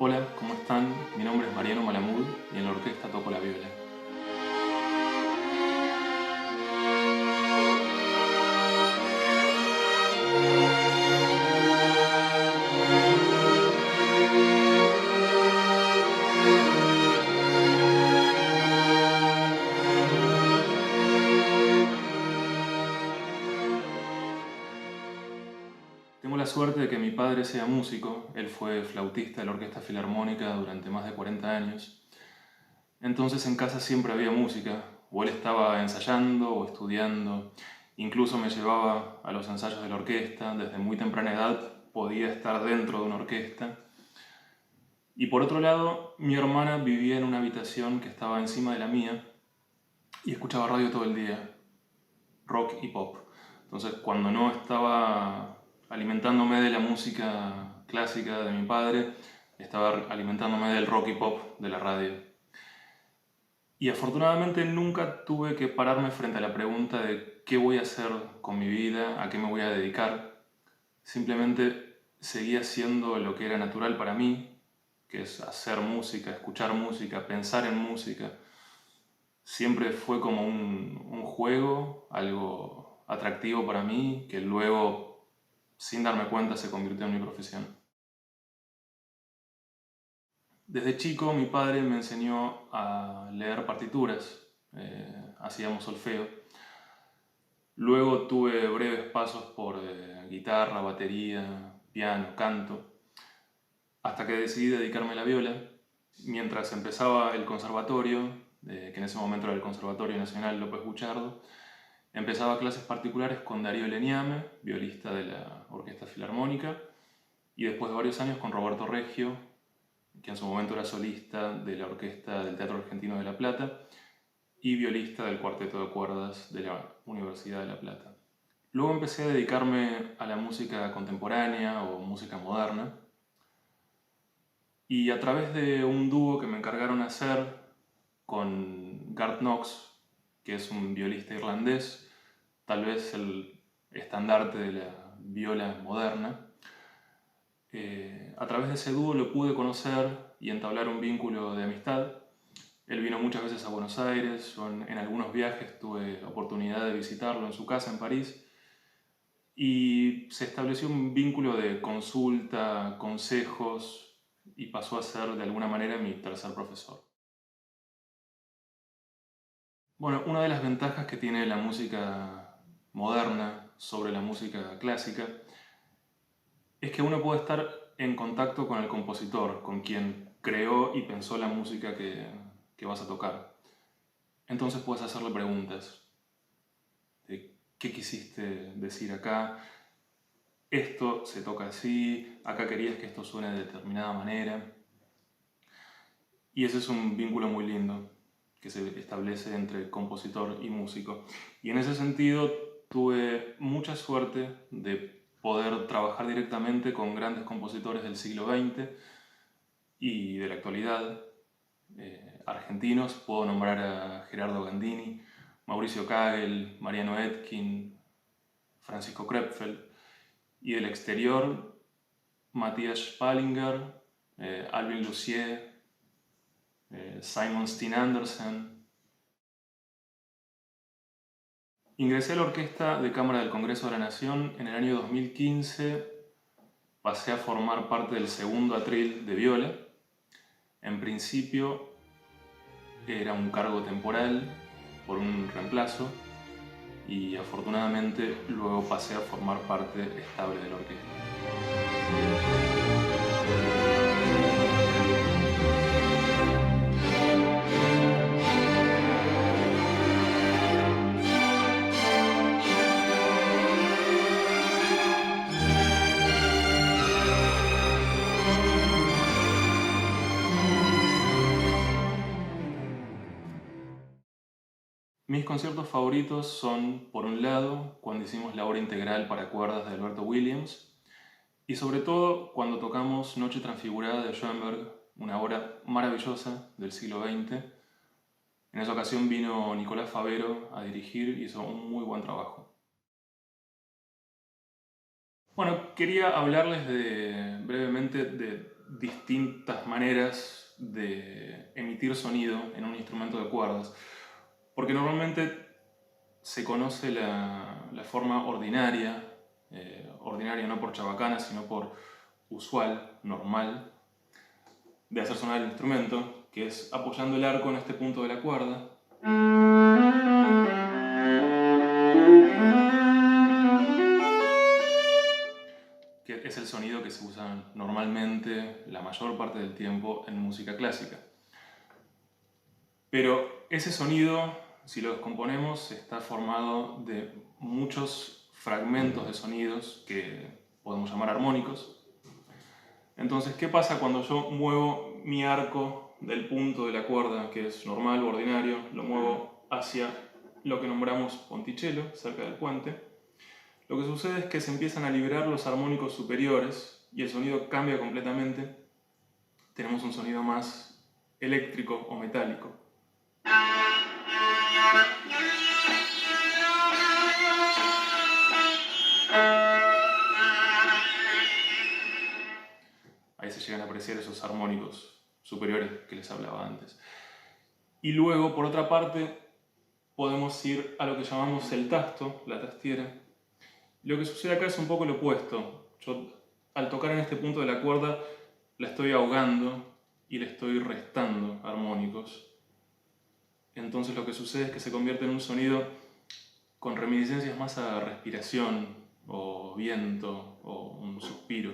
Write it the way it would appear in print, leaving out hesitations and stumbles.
Hola, ¿cómo están? Mi nombre es Mariano Malamud y en la orquesta toco la viola. Tengo la suerte de que mi padre sea músico, él fue flautista de la Orquesta Filarmónica durante más de 40 años. Entonces en casa siempre había música, o él estaba ensayando o estudiando, incluso me llevaba a los ensayos de la orquesta, desde muy temprana edad podía estar dentro de una orquesta. Y por otro lado, mi hermana vivía en una habitación que estaba encima de la mía y escuchaba radio todo el día, rock y pop. Entonces, cuando no estaba alimentándome de la música clásica de mi padre, estaba alimentándome del rock y pop de la radio. Y afortunadamente nunca tuve que pararme frente a la pregunta de qué voy a hacer con mi vida, a qué me voy a dedicar. Simplemente seguía haciendo lo que era natural para mí, que es hacer música, escuchar música, pensar en música. Siempre fue como un juego, algo atractivo para mí, que luego, sin darme cuenta, se convirtió en mi profesión. Desde chico mi padre me enseñó a leer partituras, hacíamos solfeo. Luego tuve breves pasos por guitarra, batería, piano, canto, hasta que decidí dedicarme a la viola. Mientras empezaba el conservatorio, que en ese momento era el Conservatorio Nacional López Buchardo, empezaba clases particulares con Darío Leniame, violista de la Orquesta Filarmónica, y después de varios años con Roberto Reggio, que en su momento era solista de la Orquesta del Teatro Argentino de La Plata y violista del Cuarteto de Cuerdas de la Universidad de La Plata. Luego empecé a dedicarme a la música contemporánea o música moderna, y a través de un dúo que me encargaron hacer con Garth Knox, que es un violista irlandés, tal vez el estandarte de la viola moderna. A través de ese dúo lo pude conocer y entablar un vínculo de amistad. Él vino muchas veces a Buenos Aires, yo en algunos viajes tuve oportunidad de visitarlo en su casa en París, y se estableció un vínculo de consulta, consejos, y pasó a ser de alguna manera mi tercer profesor. Bueno, una de las ventajas que tiene la música moderna sobre la música clásica es que uno puede estar en contacto con el compositor, con quien creó y pensó la música que vas a tocar. Entonces puedes hacerle preguntas de qué quisiste decir acá, esto se toca así, acá querías que esto suene de determinada manera. Y ese es un vínculo muy lindo que se establece entre compositor y músico. Y en ese sentido tuve mucha suerte de poder trabajar directamente con grandes compositores del siglo XX y de la actualidad. Argentinos, puedo nombrar a Gerardo Gandini, Mauricio Kagel, Mariano Etkin, Francisco Krepfeld, y del exterior, Matthias Spalinger, Alvin Lucier, Simon Steen Andersen. Ingresé a la Orquesta de Cámara del Congreso de la Nación en el año 2015, pasé a formar parte del segundo atril de viola. En principio era un cargo temporal por un reemplazo y afortunadamente luego pasé a formar parte estable de la orquesta. Mis conciertos favoritos son, por un lado, cuando hicimos la obra integral para cuerdas de Alberto Williams, y sobre todo cuando tocamos Noche Transfigurada de Schoenberg, una obra maravillosa del siglo XX. En esa ocasión vino Nicolás Favero a dirigir y hizo un muy buen trabajo. Bueno, quería hablarles brevemente de distintas maneras de emitir sonido en un instrumento de cuerdas, porque normalmente se conoce la forma ordinaria, ordinaria no por chabacana, sino por usual, normal, de hacer sonar el instrumento, que es apoyando el arco en este punto de la cuerda. Que es el sonido que se usa normalmente la mayor parte del tiempo en música clásica. Pero ese sonido, si lo descomponemos, está formado de muchos fragmentos de sonidos que podemos llamar armónicos. Entonces, ¿qué pasa cuando yo muevo mi arco del punto de la cuerda, que es normal o ordinario, lo muevo hacia lo que nombramos ponticello, cerca del puente? Lo que sucede es que se empiezan a liberar los armónicos superiores y el sonido cambia completamente. Tenemos un sonido más eléctrico o metálico. Ahí se llegan a apreciar esos armónicos superiores que les hablaba antes. Y luego, por otra parte, podemos ir a lo que llamamos el tasto, la tastiera. Lo que sucede acá es un poco lo opuesto. Yo, al tocar en este punto de la cuerda, la estoy ahogando y le estoy restando armónicos. Entonces lo que sucede es que se convierte en un sonido con reminiscencias más a respiración, o viento, o un suspiro.